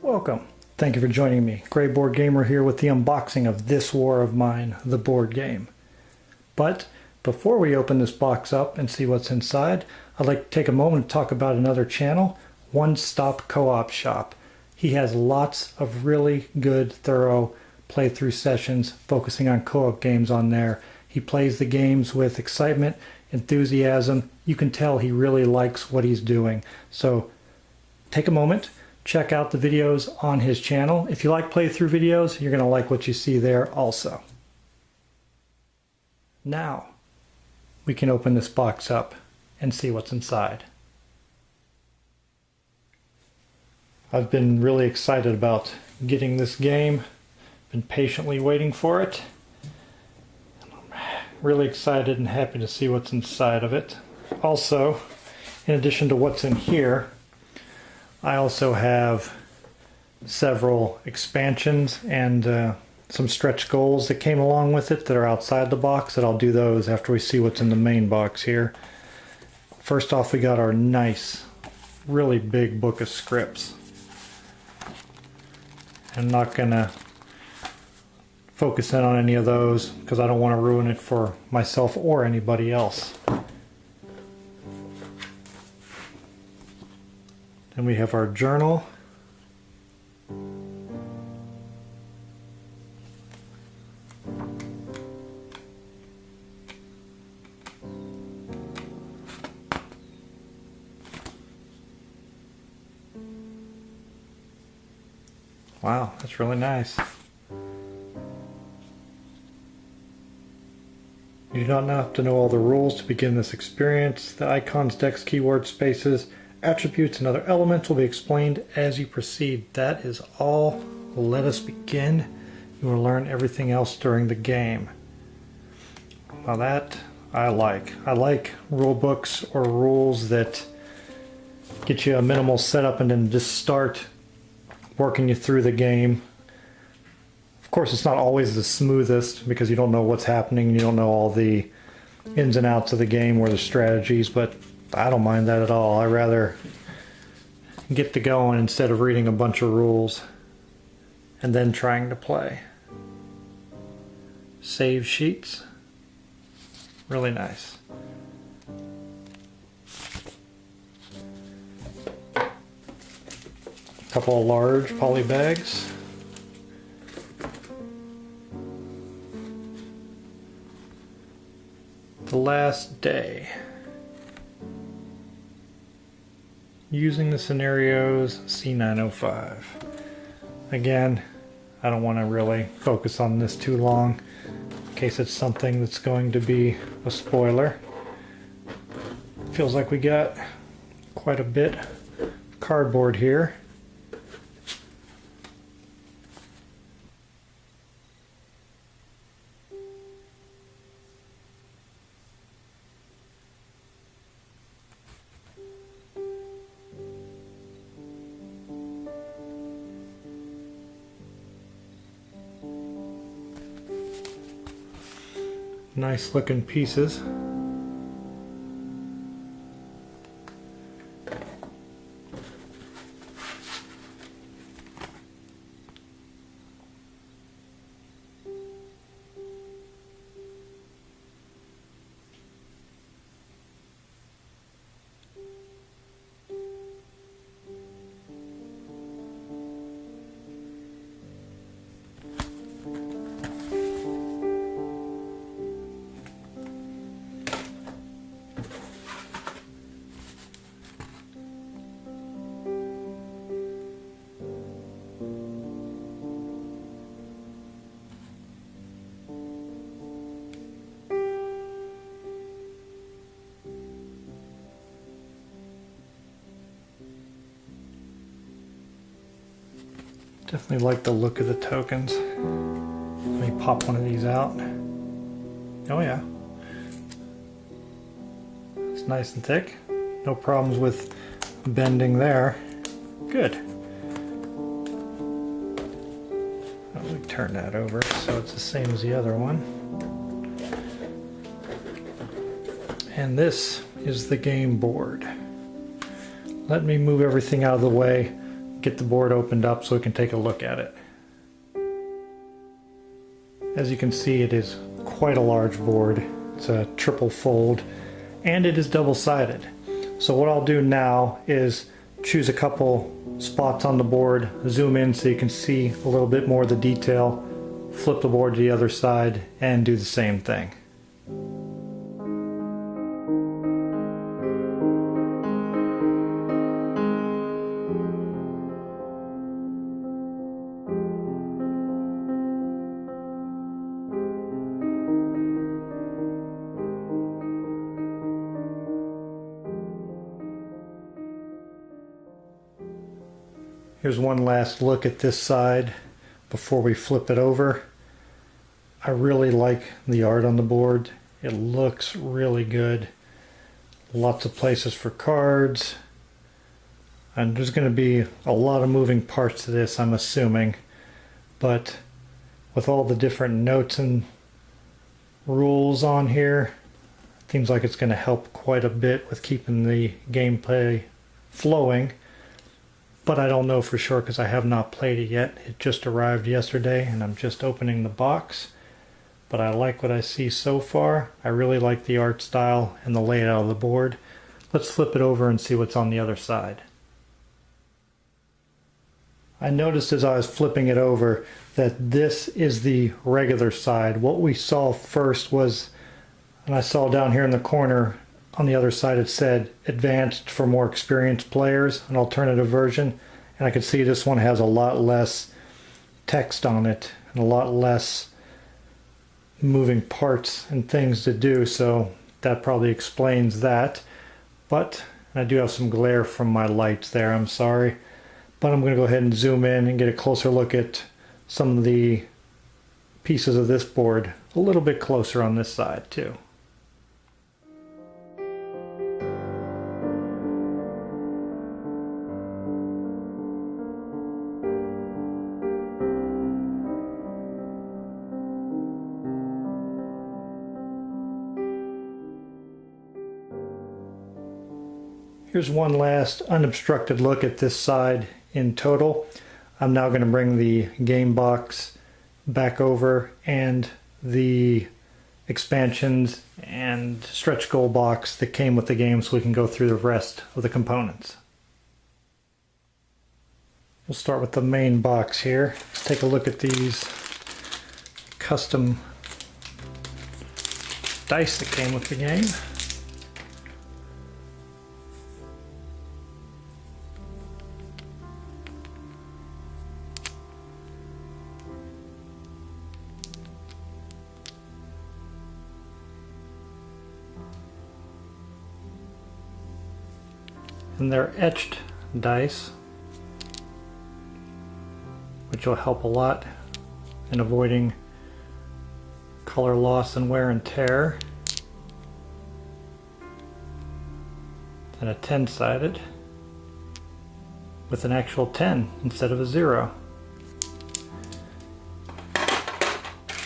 Welcome. Thank you for joining me. Grayboardgamer here with the unboxing of this war of mine, the board game. But before we open this box up and see what's inside, I'd like to take a moment to talk about another channel, One Stop Co-op Shop. He has lots of really good, thorough playthrough sessions focusing on co-op games on there. He plays the games with excitement, enthusiasm. You can tell he really likes what he's doing. So take a moment. Check out the videos on his channel. If you like playthrough videos, you're going to like what you see there also. Now, we can open this box up and see what's inside. I've been really excited about getting this game. Been patiently waiting for it. I'm really excited and happy to see what's inside of it. Also, in addition to what's in here, I also have several expansions and some stretch goals that came along with it that are outside the box, that I'll do those after we see what's in the main box here. First off, we got our nice, really big book of scripts. I'm not going to focus in on any of those because I don't want to ruin it for myself or anybody else. Then we have our journal. Wow, that's really nice. You do not have to know all the rules to begin this experience. The icons, decks, keywords, spaces, attributes, and other elements will be explained as you proceed. That is all. Let us begin. You will learn everything else during the game. Now that I like. I like rule books or rules that get you a minimal setup and then just start working you through the game. Of course, it's not always the smoothest because you don't know what's happening and you don't know all the ins and outs of the game or the strategies, but I don't mind that at all. I rather get to going instead of reading a bunch of rules and then trying to play. Save sheets. Really nice. A couple of large poly bags. The last day. Using the scenarios, C905. Again, I don't want to really focus on this too long in case it's something that's going to be a spoiler. Feels like we got quite a bit of cardboard here. Nice looking pieces. Definitely like the look of the tokens. Let me pop one of these out. Oh yeah. It's nice and thick. No problems with bending there. Good. Let me turn that over so it's the same as the other one. And this is the game board. Let me move everything out of the way, get the board opened up so we can take a look at it. As you can see, it is quite a large board. It's a triple fold and it is double-sided. So what I'll do now is choose a couple spots on the board, zoom in so you can see a little bit more of the detail, flip the board to the other side and do the same thing. Here's one last look at this side before we flip it over. I really like the art on the board. It looks really good. Lots of places for cards. And there's going to be a lot of moving parts to this, I'm assuming. But with all the different notes and rules on here, it seems like it's going to help quite a bit with keeping the gameplay flowing. But I don't know for sure because I have not played it yet. It just arrived yesterday and I'm just opening the box. But I like what I see so far. I really like the art style and the layout of the board. Let's flip it over and see what's on the other side. I noticed as I was flipping it over that this is the regular side. What we saw first was, and I saw down here in the corner, on the other side it said advanced for more experienced players, an alternative version, and I could see this one has a lot less text on it and a lot less moving parts and things to do, so that probably explains that. But I do have some glare from my lights there, I'm sorry, but I'm going to go ahead and zoom in and get a closer look at some of the pieces of this board a little bit closer on this side too. Here's one last unobstructed look at this side in total. I'm now going to bring the game box back over and the expansions and stretch goal box that came with the game so we can go through the rest of the components. We'll start with the main box here. Let's take a look at these custom dice that came with the game. And they're etched dice, which will help a lot in avoiding color loss and wear and tear. And a 10-sided with an actual 10 instead of a 0.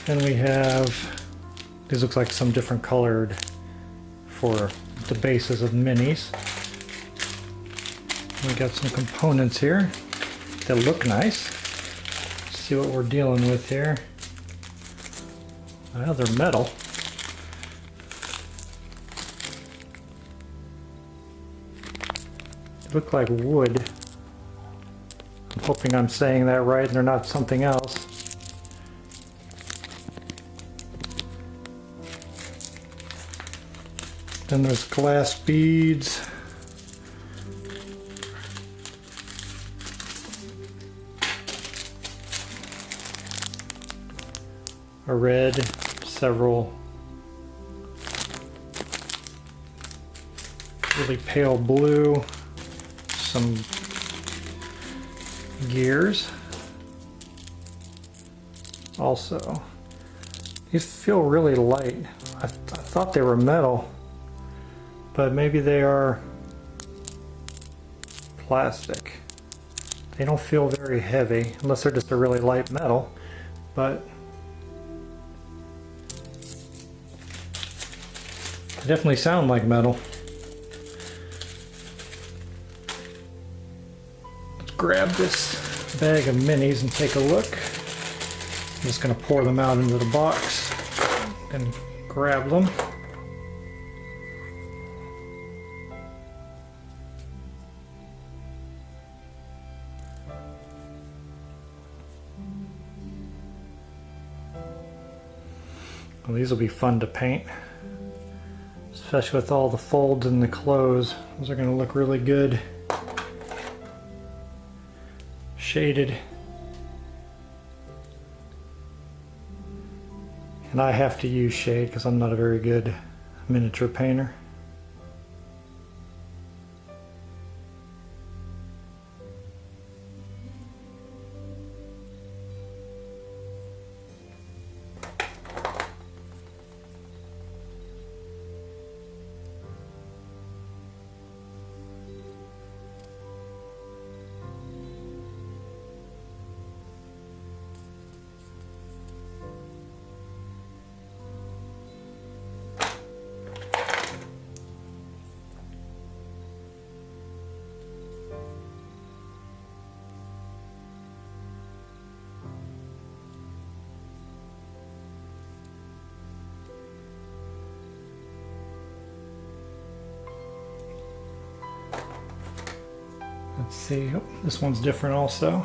Then we have, these looks like some different colored for the bases of minis. We got some components here that look nice. Let's see what we're dealing with here. Well, they're metal. They look like wood. I'm hoping I'm saying that right and they're not something else. Then there's glass beads. A red, several really pale blue, some gears. Also, these feel really light. I thought they were metal, but maybe they are plastic. They don't feel very heavy unless they're just a really light metal, but they definitely sound like metal. Let's grab this bag of minis and take a look. I'm just going to pour them out into the box and grab them. Well, these will be fun to paint, especially with all the folds in the clothes. Those are going to look really good. Shaded. And I have to use shade because I'm not a very good miniature painter. Let's see, oh, this one's different also.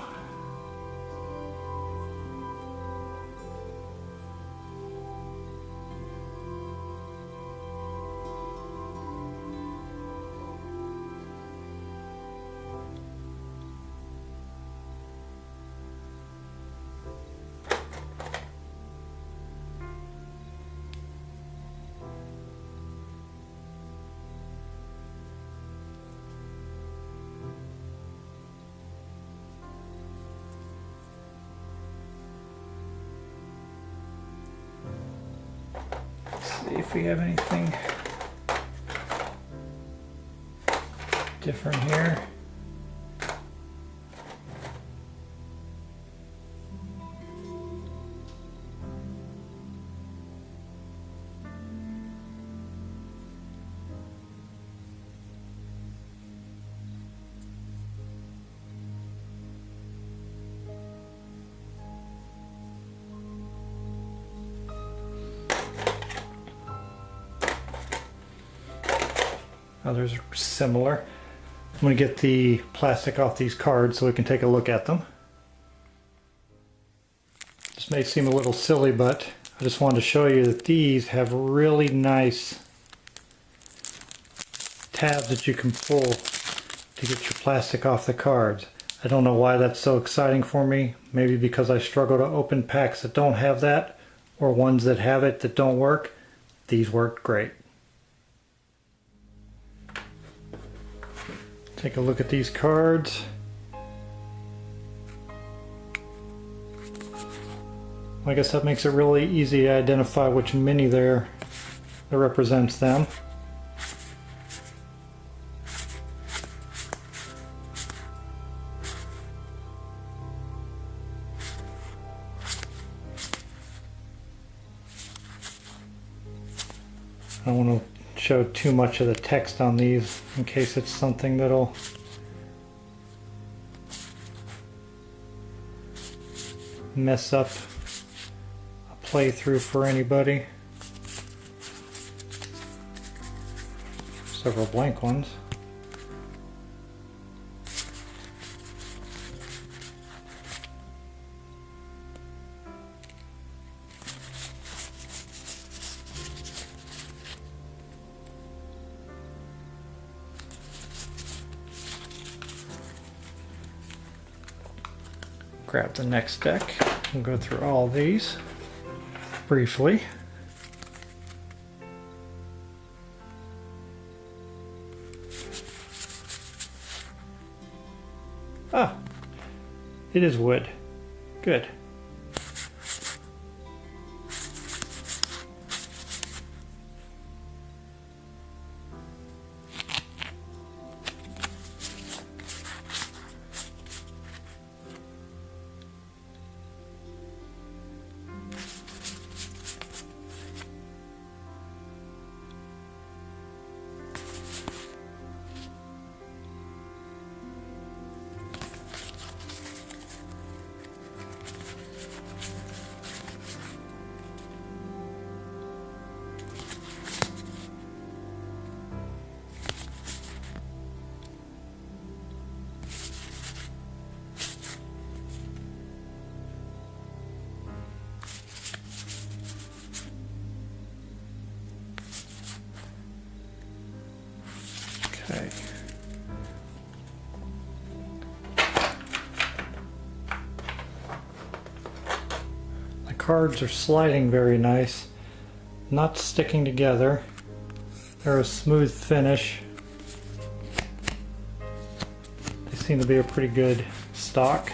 See if we have anything different here. Others are similar. I'm going to get the plastic off these cards so we can take a look at them. This may seem a little silly, but I just wanted to show you that these have really nice tabs that you can pull to get your plastic off the cards. I don't know why that's so exciting for me. Maybe because I struggle to open packs that don't have that, or ones that have it that don't work. These worked great. Take a look at these cards. I guess that makes it really easy to identify which mini there that represents them. I don't want to show too much of the text on these in case it's something that'll mess up a playthrough for anybody. Several blank ones. Grab the next deck and go through all these briefly. Ah, it is wood. Good. cards are sliding very nice, not sticking together. They're a smooth finish. They seem to be a pretty good stock.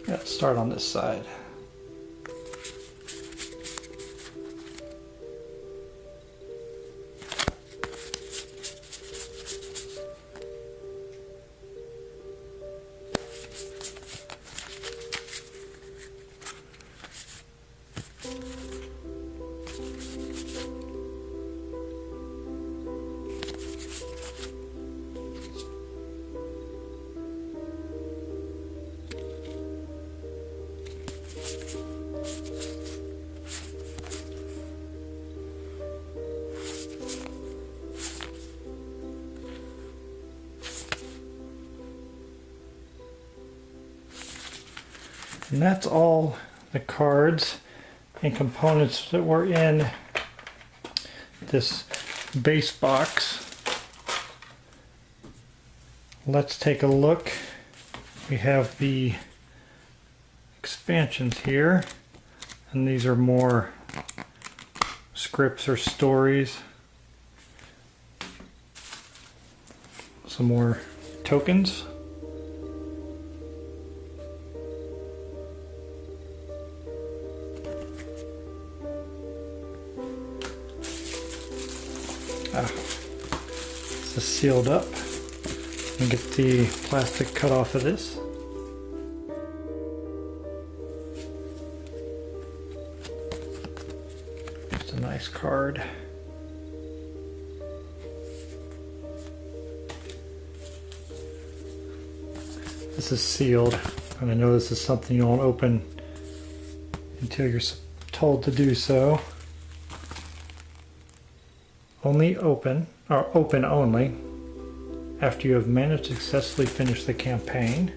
Let's start on this side. And that's all the cards and components that were in this base box. Let's take a look. We have the expansions here, and these are more scripts or stories. Some more tokens. This is sealed up. And get the plastic cut off of this. Just a nice card. This is sealed, and I know this is something you don't open until you're told to do so. Only open, or open only, after you have managed to successfully finish the campaign.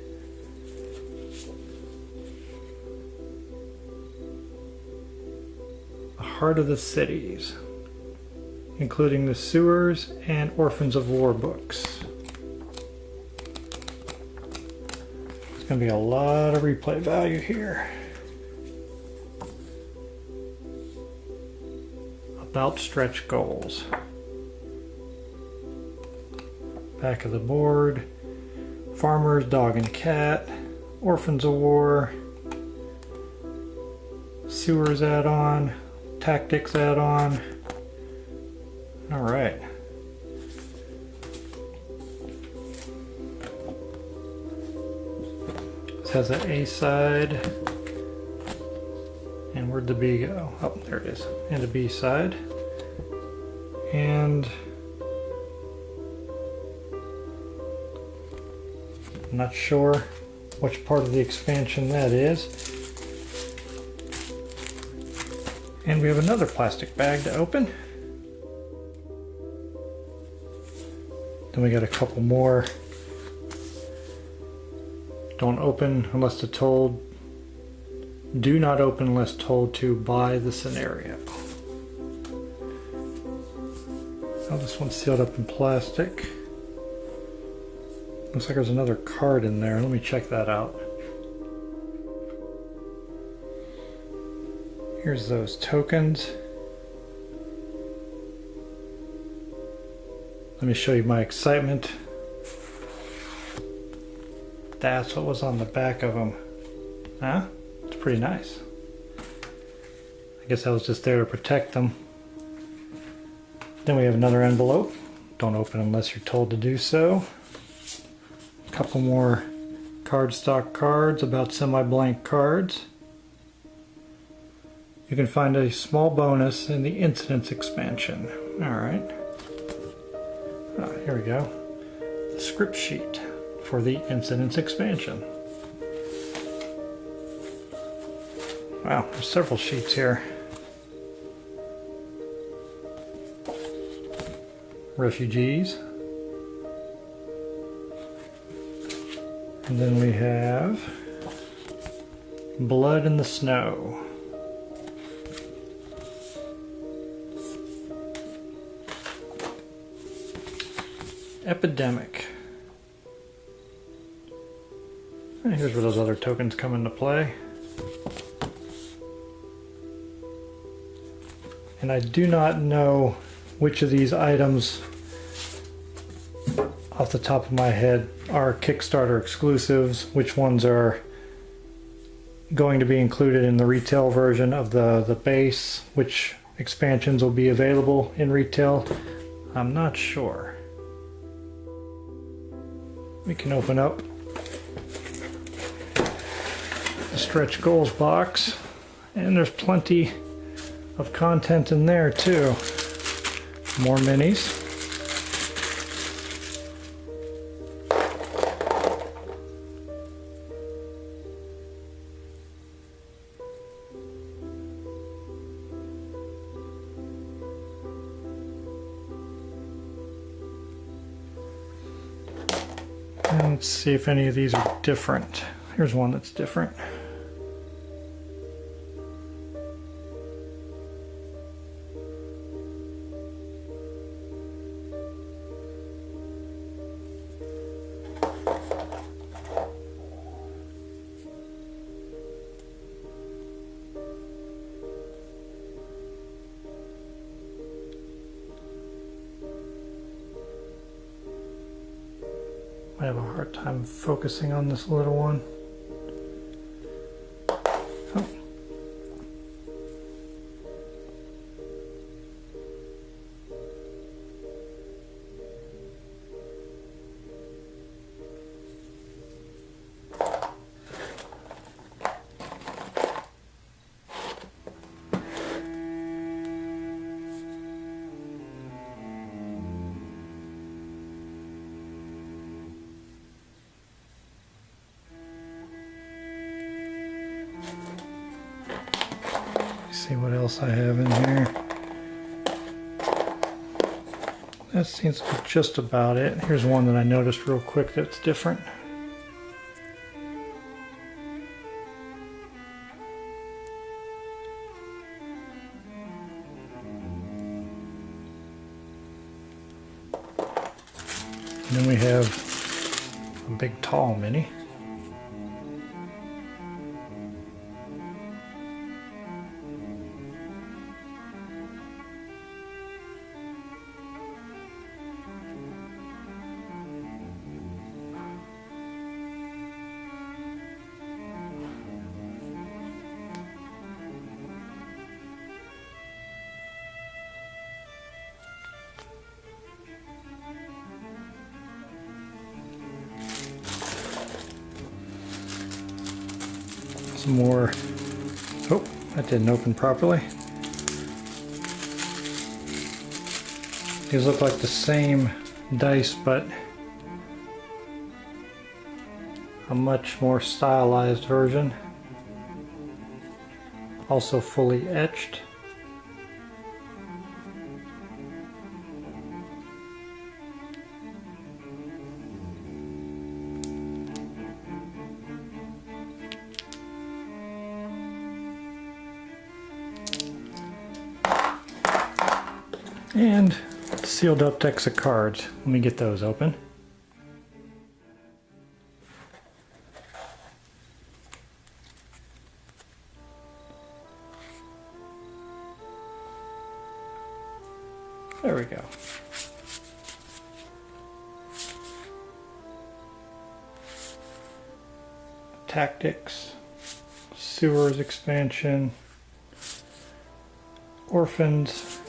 The heart of the cities, including the sewers and Orphans of War books. There's going to be a lot of replay value here. About stretch goals. Back of the board. Farmers, Dog and Cat. Orphans of War. Sewers add-on. Tactics add-on. Alright. This has an A side. And where'd the B go? Oh, there it is. And a B side. And I'm not sure which part of the expansion that is. And we have another plastic bag to open. Then we got a couple more. Don't open unless they're told. Do not open unless told to by the scenario. Oh, this one's sealed up in plastic. Looks like there's another card in there. Let me check that out. Here's those tokens. Let me show you my excitement. That's what was on the back of them. Huh? It's pretty nice. I guess that was just there to protect them. Then we have another envelope. Don't open unless you're told to do so. A couple more cardstock cards, about semi-blank cards. You can find a small bonus in the Incidents expansion. Alright. Here we go. The script sheet for the Incidents expansion. Wow, there's several sheets here. Refugees. And then we have Blood in the Snow. Epidemic. And here's where those other tokens come into play. And I do not know which of these items off the top of my head are Kickstarter exclusives, which ones are going to be included in the retail version of the base, which expansions will be available in retail. I'm not sure. We can open up the stretch goals box, and there's plenty of content in there too. More minis. And let's see if any of these are different. Here's one that's different. I have a hard time focusing on this little one. Oh. See what else I have in here. That seems to be just about it. Here's one that I noticed real quick that's different. And then we have a big tall mini. Some more. Oh, that didn't open properly. These look like the same dice, but a much more stylized version. Also fully etched. And sealed up decks of cards. Let me get those open. There we go. Tactics, Sewers expansion, orphans.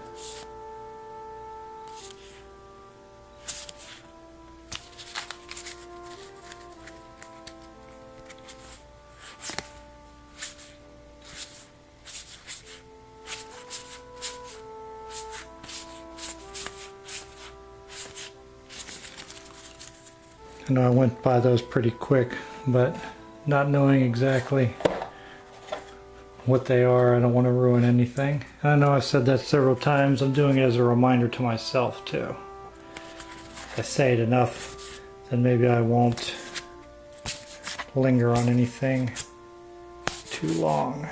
I know I went by those pretty quick, but not knowing exactly what they are, I don't want to ruin anything. I know I've said that several times. I'm doing it as a reminder to myself too. If I say it enough, then maybe I won't linger on anything too long.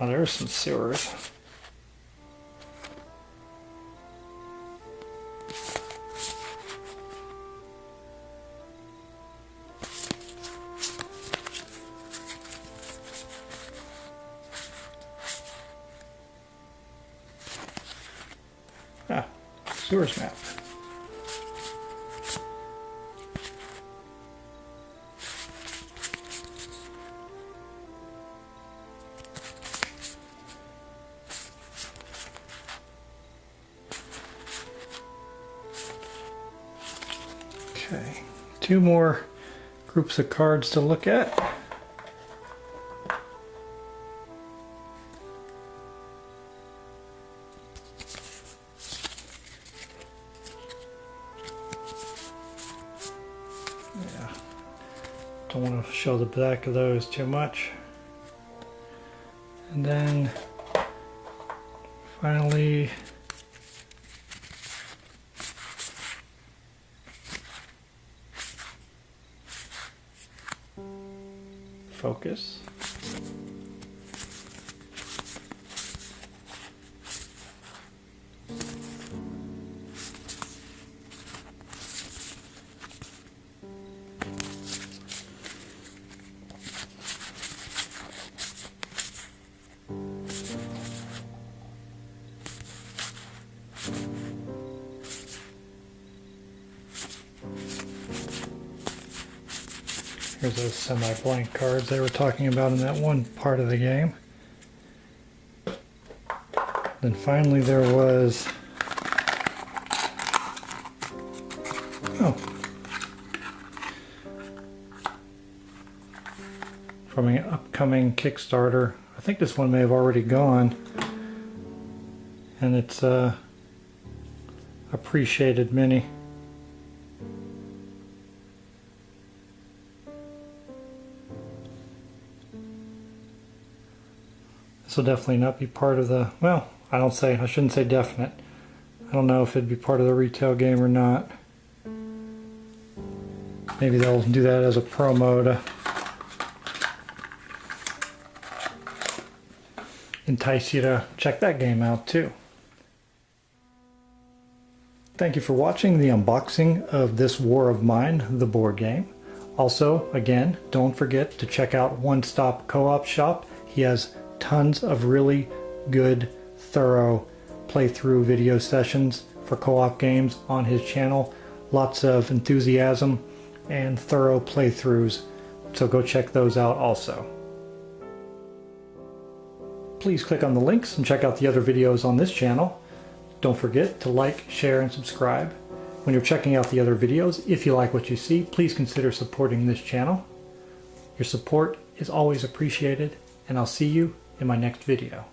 Oh, there's some sewers. Ah, sewers map. Okay, 2 more groups of cards to look at. Yeah, don't want to show the back of those too much. And then finally focus. Here's those semi-blank cards they were talking about in that one part of the game. Then finally there was... oh. From an upcoming Kickstarter. I think this one may have already gone. And it's Appreciated Mini. This will definitely not be part of the, well, I shouldn't say definite. I don't know if it'd be part of the retail game or not. Maybe they'll do that as a promo to entice you to check that game out too. Thank you for watching the unboxing of this War of Mine, the board game. Also, again, don't forget to check out One Stop Co-op Shop. He has tons of really good, thorough playthrough video sessions for co-op games on his channel. Lots of enthusiasm and thorough playthroughs, so go check those out also. Please click on the links and check out the other videos on this channel. Don't forget to like, share, and subscribe. When you're checking out the other videos, if you like what you see, please consider supporting this channel. Your support is always appreciated, and I'll see you in my next video.